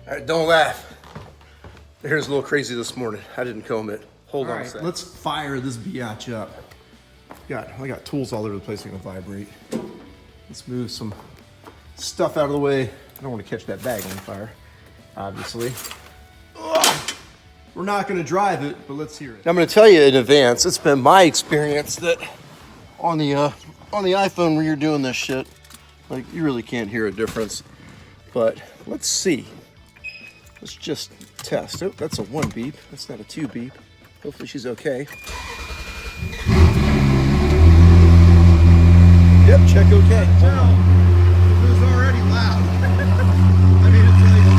All right, don't laugh. The hair's a little crazy this morning. I didn't comb it. Hold on a second. Let's fire this biatch up. I got tools all over the place that can vibrate. Let's move some stuff out of the way. I don't want to catch that bag on fire, obviously. Ugh. We're not going to drive it, but let's hear it. I'm going to tell you in advance, it's been my experience that on the iPhone when you're doing this shit, like you really can't hear a difference. But let's see. Let's just test. Oh, that's a 1 beep. That's not a 2 beep. Hopefully she's okay. Yep, check okay. It was already loud. I mean, it's like...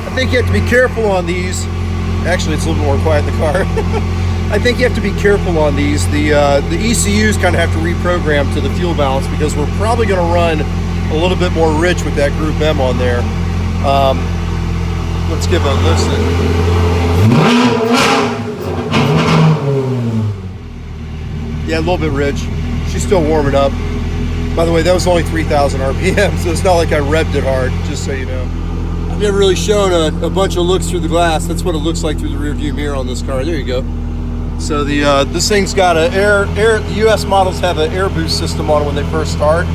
I think you have to be careful on these. Actually, it's a little more quiet in the car. I think you have to be careful on these. The ECUs kind of have to reprogram to the fuel balance because we're probably going to run a little bit more rich with that Group M on there. Let's give a listen. Yeah, a little bit rich. She's still warming up. By the way, that was only 3,000 RPM, so it's not like I revved it hard, just so you know. I've never really shown a bunch of looks through the glass. That's what it looks like through the rear view mirror on this car. There you go. So this thing's got a the US models have an air boost system on it when they first start.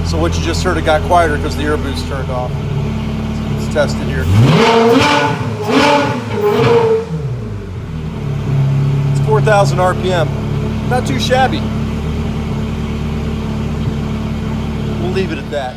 So what you just heard, it got quieter because the air boost turned off. Let's test it here. It's 4,000 RPM. Not too shabby. We'll leave it at that.